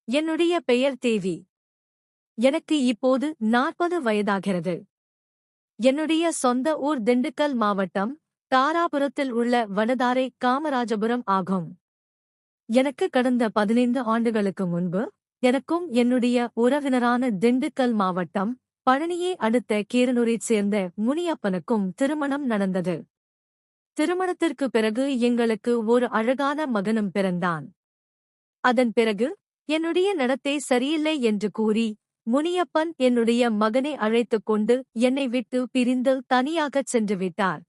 என்னுடைய பெயர் தேவி. எனக்கு இப்போது 40 வயதாகிறது. என்னுடைய சொந்த ஊர் திண்டுக்கல் மாவட்டம் தாராபுரத்தில் உள்ள வடதாரை காமராஜபுரம் ஆகும். எனக்கு கடந்த 15 ஆண்டுகளுக்கு முன்பு எனக்கும் என்னுடைய உறவினரான திண்டுக்கல் மாவட்டம் பழனியை அடுத்த கீரனூரைச் சேர்ந்த முனியப்பனுக்கும் திருமணம் நடந்தது. திருமணத்திற்கு பிறகு எங்களுக்கு ஒரு அழகான மகனும் பிறந்தான். அதன் பிறகு என்னுடைய நடத்தை சரியில்லை என்று கூறி முனியப்பன் என்னுடைய மகனை அழைத்துக் கொண்டு என்னை விட்டு பிரிந்து தனியாகச் சென்று விட்டார்.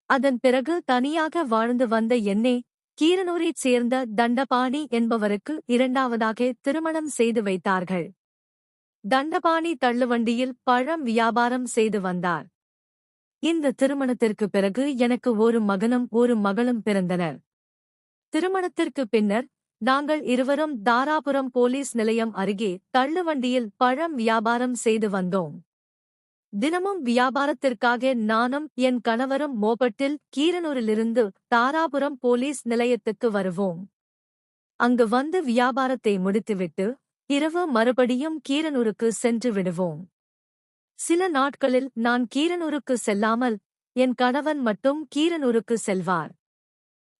அதன் பிறகு தனியாக வாழ்ந்து வந்த என்னை கீரனூரைச் சேர்ந்த தண்டபாணி என்பவருக்கு இரண்டாவதாக திருமணம் செய்து வைத்தார்கள். தண்டபாணி தள்ளுவண்டியில் பழம் வியாபாரம் செய்து வந்தார். இந்த திருமணத்திற்கு பிறகு எனக்கு ஒரு மகனும் ஒரு மகளும் பிறந்தனர். திருமணத்திற்கு பின்னர் நாங்கள் இருவரும் தாராபுரம் போலீஸ் நிலையம் அருகே தள்ளுவண்டியில் பழம் வியாபாரம் செய்து வந்தோம். தினமும் வியாபாரத்திற்காக நானும் என் கணவரும் மோபட்டில் கீரனூரிலிருந்து தாராபுரம் போலீஸ் நிலையத்துக்கு வருவோம். அங்கு வந்து வியாபாரத்தை முடித்துவிட்டு இரவு மறுபடியும் கீரனூருக்கு சென்று விடுவோம். சில நாட்களில் நான் கீரனூருக்கு செல்லாமல் என் கணவன் மட்டும் கீரனூருக்கு செல்வார்.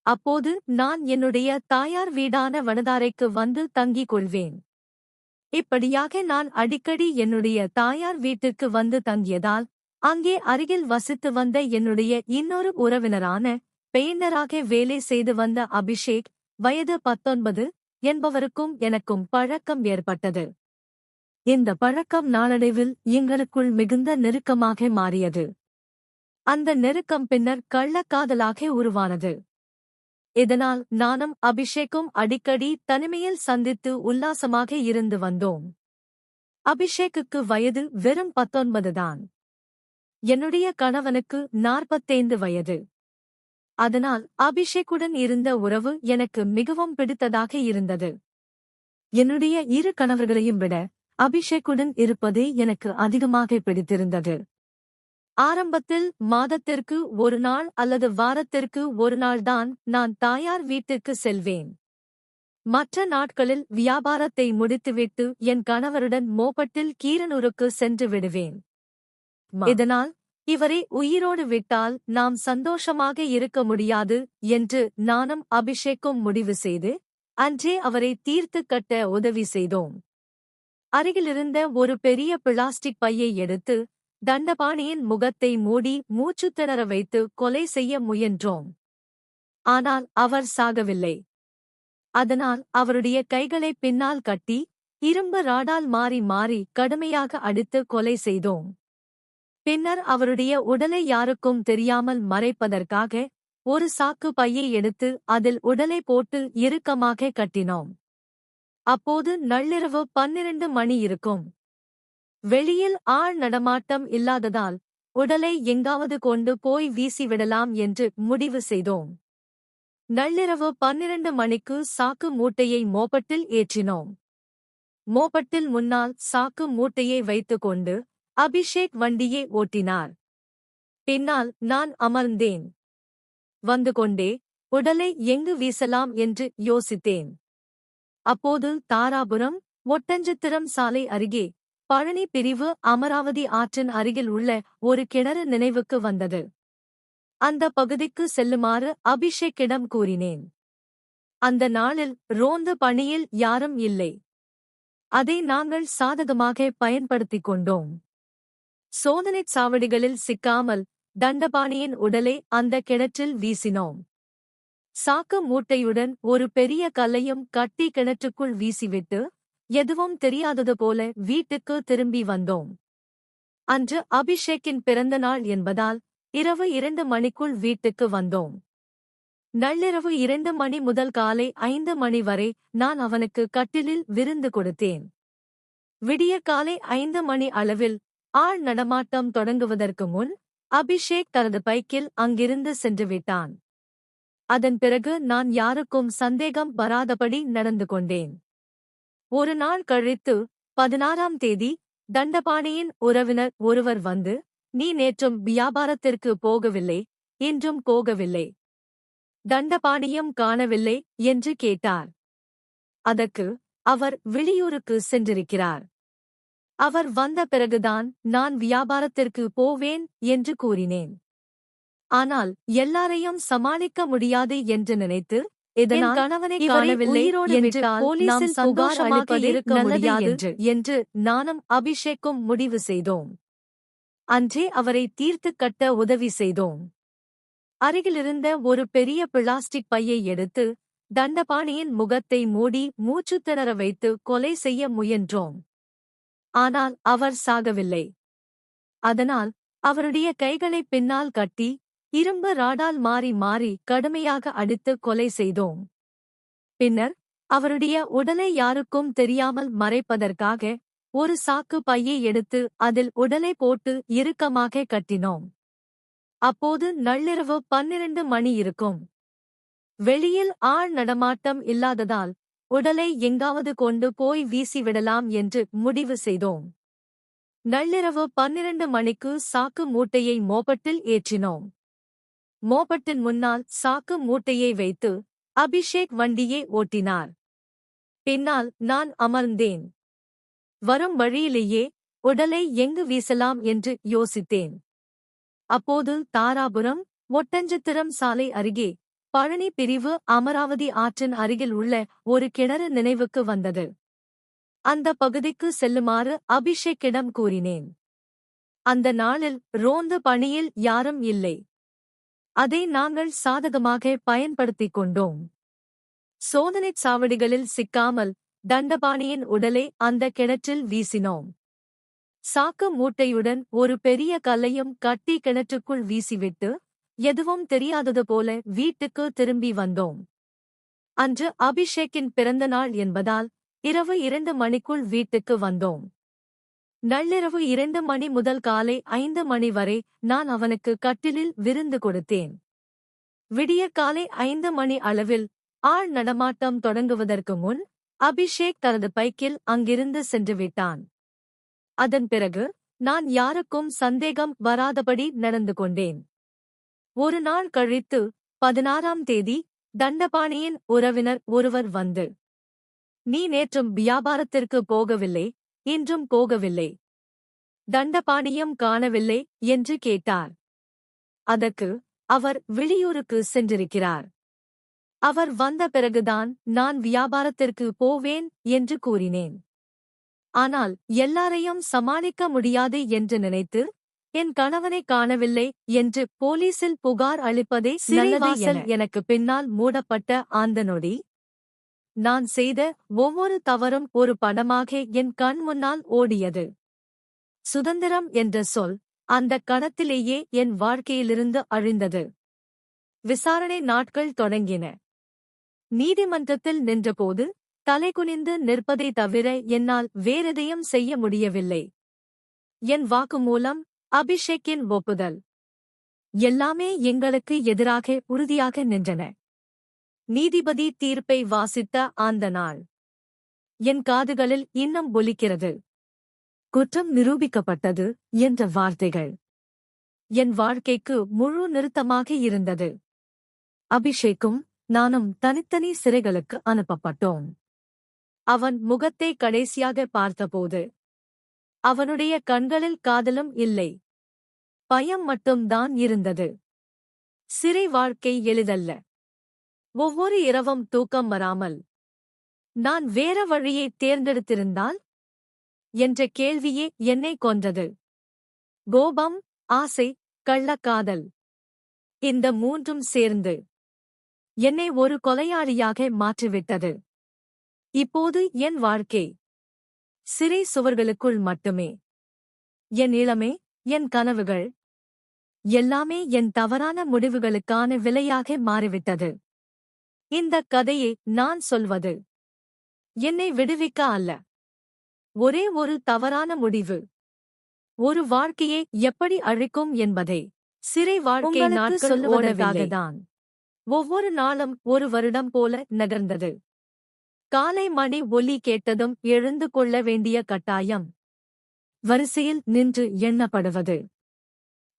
அப்போது நான் என்னுடைய தாயார் வீடான வடதாரைக்கு வந்து தங்கிக் கொள்வேன். இப்படியாக நான் அடிக்கடி என்னுடைய தாயார் வீட்டிற்கு வந்து தங்கியதால் அங்கே அருகில் வசித்து வந்த என்னுடைய இன்னொரு உறவினரான பெயிண்டராக வேலை செய்து வந்த அபிஷேக், வயது 19 என்பவருக்கும் எனக்கும் பழக்கம் ஏற்பட்டது. இந்த பழக்கம் நாளடைவில் எங்களுக்குள் மிகுந்த நெருக்கமாக மாறியது. அந்த நெருக்கம் பின்னர் கள்ளக்காதலாக உருவானது. இதனால் நானும் அபிஷேக்கும் அடிக்கடி தனிமையில் சந்தித்து உல்லாசமாக இருந்து வந்தோம். அபிஷேக்குக்கு வயது வெறும் 19 தான். என்னுடைய கணவனுக்கு 45 வயது. அதனால் அபிஷேக்குடன் இருந்த உறவு எனக்கு மிகவும் பிடித்ததாக இருந்தது. என்னுடைய இரு கணவர்களையும் விட அபிஷேக்குடன் இருப்பதே எனக்கு அதிகமாக பிடித்திருந்தது. ஆரம்பத்தில் மாதத்திற்கு ஒரு நாள் அல்லது வாரத்திற்கு ஒரு நாள்தான் நான் தாயார் வீட்டிற்கு செல்வேன். மற்ற நாட்களில் வியாபாரத்தை முடித்துவிட்டு என் கணவருடன் மோபட்டில் கீரனூருக்கு சென்று விடுவேன். இதனால் இவரை உயிரோடு விட்டால் நாம் சந்தோஷமாக இருக்க முடியாது என்று நானும் அபிஷேக்கும் முடிவு செய்து அன்றே அவரை தீர்த்து கட்ட உதவி செய்தோம். அருகிலிருந்த ஒரு பெரிய பிளாஸ்டிக் பையை எடுத்து தண்டபாணியின் முகத்தை மூடி மூச்சு திணற வைத்து கொலை செய்ய முயன்றோம். ஆனால் அவர் சாகவில்லை. அதனால் அவருடைய கைகளை பின்னால் கட்டி இரும்பு ராடால் மாறி மாறி கடுமையாக அடித்து கொலை செய்தோம். பின்னர் அவருடைய உடலை யாருக்கும் தெரியாமல் மறைப்பதற்காக ஒரு சாக்கு பையை எடுத்து அதில் உடலை போட்டு இறுக்கமாக கட்டினோம். அப்போது நள்ளிரவு 12 மணி இருக்கும். வெளியில் ஆள் நடமாட்டம் இல்லாததால் உடலை எங்காவது கொண்டு போய் வீசிவிடலாம் என்று முடிவு செய்தோம். நள்ளிரவு 12 மணிக்கு சாக்கு மூட்டையை மோபட்டில் ஏற்றினோம். மோபட்டில் முன்னால் சாக்கு மூட்டையை வைத்துக்கொண்டு அபிஷேக் வண்டியை ஓட்டினார். பின்னால் நான் அமர்ந்தேன். வந்து கொண்டே உடலை எங்கு வீசலாம் என்று யோசித்தேன். அப்போது தாராபுரம் ஒட்டஞ்சத்திரம் சாலை அருகே பழனி பிரிவு அமராவதி ஆற்றின் அருகில் உள்ள ஒரு கிணறு நினைவுக்கு வந்தது. அந்த பகுதிக்கு செல்லுமாறு அபிஷேக்கிடம் கூறினேன். அந்த நாளில் ரோந்து பணியில் யாரும் இல்லை. அதை நாங்கள் சாதகமாக பயன்படுத்திக் கொண்டோம். சோதனைச் சாவடிகளில் சிக்காமல் தண்டபாணியின் உடலை அந்த கிணற்றில் வீசினோம். சாக்கு மூட்டையுடன் ஒரு பெரிய கல்லையும் கட்டி கிணற்றுக்குள் வீசிவிட்டு எதுவும் தெரியாதது போல வீட்டுக்கு திரும்பி வந்தோம். அன்று அபிஷேக்கின் பிறந்த நாள் என்பதால் இரவு 2 மணிக்குள் வீட்டுக்கு வந்தோம். நள்ளிரவு 2 மணி முதல் காலை 5 மணி வரை நான் அவனுக்கு கட்டிலில் விருந்து கொடுத்தேன். விடியற்காலை 5 மணி அளவில் ஆள் நடமாட்டம் தொடங்குவதற்கு முன் அபிஷேக் தனது பைக்கில் அங்கிருந்து சென்றுவிட்டான். அதன் பிறகு நான் யாருக்கும் சந்தேகம் வராதபடி நடந்து கொண்டேன். ஒரு நாள் கழித்து 16ஆம் தேதி தண்டபாணியின் உறவினர் ஒருவர் வந்து, "நீ நேற்றும் வியாபாரத்திற்கு போகவில்லை, இன்றும் போகவில்லை. தண்டபாணியும் காணவில்லை" என்று கேட்டார். அதற்கு அவர் வெளியூருக்கு சென்றிருக்கிறார். அவர் வந்த பிறகுதான் நான் வியாபாரத்திற்கு போவேன் என்று கூறினேன். ஆனால் எல்லாரையும் சமாளிக்க முடியாது என்று நினைத்து, இதனால் கணவனை காணவில்லை என்று போலீசில் புகார் அளிப்பது இருக்க முடியாது என்று நானும் அபிஷேக்கும் முடிவு செய்தோம். அன்றே அவரை தீர்த்து கட்ட உதவி செய்தோம். அருகிலிருந்த ஒரு பெரிய பிளாஸ்டிக் பையை எடுத்து தண்டபாணியின் முகத்தை மூடி மூச்சு திணற வைத்து கொலை செய்ய முயன்றோம். ஆனால் அவர் சாகவில்லை. அதனால் அவருடைய கைகளை பின்னால் கட்டி இரும்பு ராடால் மாறி மாறி கடுமையாக அடித்து கொலை செய்தோம். பின்னர் அவருடைய உடலை யாருக்கும் தெரியாமல் மறைப்பதற்காக ஒரு சாக்கு பையை எடுத்து அதில் உடலை போட்டு இறுக்கமாக கட்டினோம். அப்போது நள்ளிரவு 12 மணி இருக்கும். வெளியில் ஆள் நடமாட்டம் இல்லாததால் உடலை எங்காவது கொண்டு போய் வீசிவிடலாம் என்று முடிவு செய்தோம். நள்ளிரவு 12 மணிக்கு சாக்கு மூட்டையை மோப்பட்டில் ஏற்றினோம். மோப்பட்டின் முன்னால் சாக்கு மூட்டையை வைத்து அபிஷேக் வண்டியை ஓட்டினார். பின்னால் நான் அமர்ந்தேன். வரும் வழியிலேயே உடலை எங்கு வீசலாம் என்று யோசித்தேன். அப்போது தாராபுரம் ஒட்டஞ்சத்திரம் சாலை அருகே பழனி பிரிவு அமராவதி ஆற்றின் அருகில் உள்ள ஒரு கிணறு நினைவுக்கு வந்தது. அந்த பகுதிக்கு செல்லுமாறு அபிஷேக்கிடம் கூறினேன். அந்த நாளில் ரோந்து பணியில் யாரும் இல்லை. அதை நாங்கள் சாதகமாக பயன்படுத்திக் கொண்டோம். சோதனைச் சாவடிகளில் சிக்காமல் தண்டபாணியின் உடலை அந்த கிணற்றில் வீசினோம். சாக்கு மூட்டையுடன் ஒரு பெரிய கல்லையும் கட்டி கிணற்றுக்குள் வீசிவிட்டு எதுவும் தெரியாதது போல வீட்டுக்கு திரும்பி வந்தோம். அன்று அபிஷேக்கின் பிறந்த நாள் என்பதால் இரவு 2 மணிக்குள் வீட்டுக்கு வந்தோம். நள்ளிரவு 2 மணி முதல் காலை 5 மணி வரை நான் அவனுக்கு கட்டிலில் விருந்து கொடுத்தேன். விடியற்காலை 5 மணி அளவில் ஆள் நடமாட்டம் தொடங்குவதற்கு முன் அபிஷேக் தனது பைக்கில் அங்கிருந்து சென்றுவிட்டான். அதன் பிறகு நான் யாருக்கும் சந்தேகம் வராதபடி நடந்து கொண்டேன். ஒரு நாள் கழித்து 16ஆம் தேதி தண்டபாணியின் உறவினர் ஒருவர் வந்து, "நீ நேற்றும் வியாபாரத்திற்கு போகவில்லை, இன்றும் போகவில்லை, தண்டபாணியும் காணவில்லை" என்று கேட்டார். அதற்கு அவர் வெளியூருக்கு சென்றிருக்கிறார். அவர் வந்த பிறகுதான் நான் வியாபாரத்திற்கு போவேன் என்று கூறினேன். ஆனால் எல்லாரையும் சமாளிக்க முடியாது என்று நினைத்து என் கணவனை காணவில்லை என்று போலீசில் புகார் அளிப்பதே சிறைவாசல் எனக்கு பின்னால் மூடப்பட்ட அந்த நொடி நான் செய்த ஒவ்வொரு தவறும் ஒரு படமாக என் கண் முன்னால் ஓடியது. சுதந்திரம் என்ற சொல் அந்த கணத்திலேயே என் வாழ்க்கையிலிருந்து அழிந்தது. விசாரணை நாட்கள் தொடங்கின. நீதிமன்றத்தில் நின்றபோது தலைகுனிந்து நிற்பதை தவிர என்னால் வேறெதையும் செய்ய முடியவில்லை. என் வாக்குமூலம், அபிஷேக்கின் ஒப்புதல், எல்லாமே எங்களுக்கு எதிராக உறுதியாக நின்றன. நீதிபதி தீர்ப்பை வாசித்த அந்த நாள் என் காதுகளில் இன்னும் ஒலிக்கிறது. குற்றம் நிரூபிக்கப்பட்டது என்ற வார்த்தைகள் என் வாழ்க்கைக்கு முழு நிறுத்தமாக இருந்தது. அபிஷேக்கும் நானும் தனித்தனி சிறைகளுக்கு அனுப்பப்பட்டோம். அவன் முகத்தை கடைசியாக பார்த்தபோது அவனுடைய கண்களில் காதலும் இல்லை, பயம் மட்டும்தான் இருந்தது. சிறை வாழ்க்கை எளிதல்ல. ஒவ்வொரு இரவும் தூக்கம் வராமல், நான் வேற வழியை தேர்ந்தெடுத்திருந்தால் என்ற கேள்வியே என்னை கொன்றது. கோபம், ஆசை, கள்ளக்காதல், இந்த மூன்றும் சேர்ந்து என்னை ஒரு கொலையாளியாக மாற்றிவிட்டது. இப்போது என் வாழ்க்கை சிறை சுவர்களுக்குள் மட்டுமே. என் இளமை, என் கனவுகள் எல்லாமே என் தவறான முடிவுகளுக்கான விலையாக மாறிவிட்டது. இந்த கதையை நான் சொல்வது என்னை விடுவிக்க அல்ல. ஒரே ஒரு தவறான முடிவு ஒரு வாழ்க்கையை எப்படி அழிக்கும் என்பதை சிறை வாழ்க்கை நாட்கள் சொல்லுவதற்காகத்தான். ஒவ்வொரு நாளும் ஒரு வருடம் போல நகர்ந்தது. காலை மணி ஒலி கேட்டதும் எழுந்து கொள்ள வேண்டிய கட்டாயம், வரிசையில் நின்று எண்ணப்படுவது,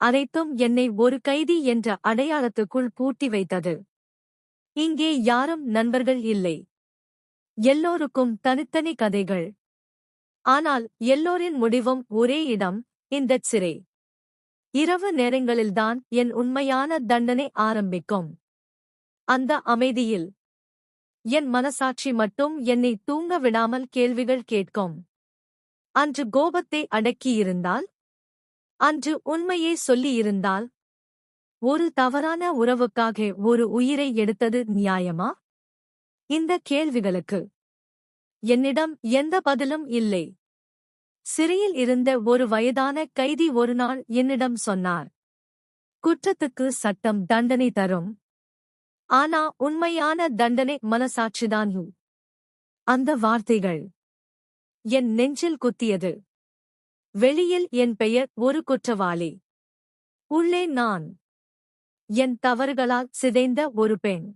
அனைத்தும் என்னை ஒரு கைதி என்ற அடையாளத்துக்குள் பூட்டி வைத்தது. இங்கே யாரும் நண்பர்கள் இல்லை. எல்லோருக்கும் தனித்தனி கதைகள். ஆனால் எல்லோரின் முடிவும் ஒரே இடம், இந்தச் சிறை. இரவு நேரங்களில்தான் என் உண்மையான தண்டனை ஆரம்பிக்கும். அந்த அமைதியில் என் மனசாட்சி மட்டும் என்னை தூங்க விடாமல் கேள்விகள் கேட்கும். அன்று கோபத்தை அடக்கியிருந்தால், அன்று உண்மையை சொல்லியிருந்தால், ஒரு தவறான உறவுக்காக ஒரு உயிரை எடுத்தது நியாயமா? இந்த கேள்விகளுக்கு என்னிடம் எந்த பதிலும் இல்லை. சிறையில் இருந்த ஒரு வயதான கைதி ஒருநாள் என்னிடம் சொன்னார், குற்றத்துக்கு சட்டம் தண்டனை தரும், ஆனா உண்மையான தண்டனை மனசாட்சிதான். அந்த வார்த்தைகள் என் நெஞ்சில் குத்தியது. வெளியில் என் பெயர் ஒரு குற்றவாளி, உள்ளே நான், என் தவறுகளால் சிதைந்த ஒரு பெண்.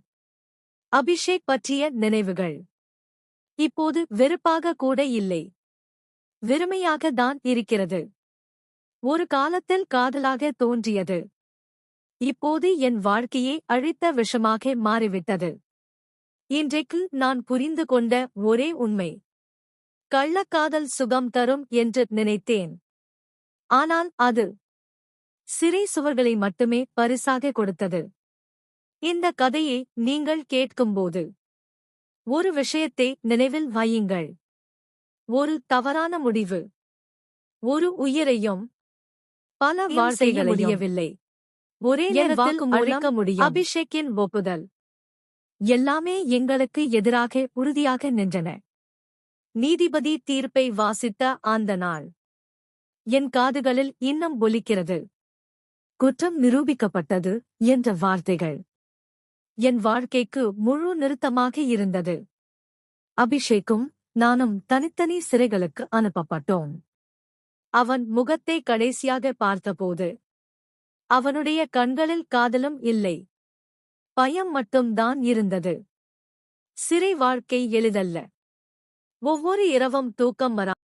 அபிஷேக் பற்றிய நினைவுகள் இப்போது வெறுப்பாக கூட இல்லை, வெறுமையாக தான் இருக்கிறது. ஒரு காலத்தில் காதலாக தோன்றியது, இப்போது என் வாழ்க்கையை அழித்த விஷமாக மாறிவிட்டது. இன்றைக்கு நான் புரிந்து கொண்ட ஒரே உண்மை, கள்ளக்காதல் சுகம் தரும் என்று நினைத்தேன். ஆனால் அது சிறை சுவர்களை மட்டுமே பரிசாக கொடுத்தது. இந்த கதையை நீங்கள் கேட்கும்போது ஒரு விஷயத்தை நினைவில் வையுங்கள். ஒரு தவறான முடிவு ஒரு உயிரையும் பல வாழ்க்கைகளை முடியவில்லை. ஒரே நேரத்தில் அழிக்க முடியும். அபிஷேக்கின் ஒப்புதல் எல்லாமே எங்களுக்கு எதிராக உறுதியாக நின்றன. நீதிபதி தீர்ப்பை வாசித்த அந்த நாள் என் காதுகளில் இன்னும் ஒலிக்கிறது. குற்றம் நிரூபிக்கப்பட்டது என்ற வார்த்தைகள் என் வாழ்க்கைக்கு முழு நிறுத்தமாக இருந்தது. அபிஷேக்கும் நானும் தனித்தனி சிறைகளுக்கு அனுப்பப்பட்டோம். அவன் முகத்தை கடைசியாக பார்த்தபோது அவனுடைய கண்களில் காதலும் இல்லை, பயம் மட்டும்தான் இருந்தது. சிறை வாழ்க்கை எளிதல்ல. ஒவ்வொரு இரவும் தூக்கம் வரா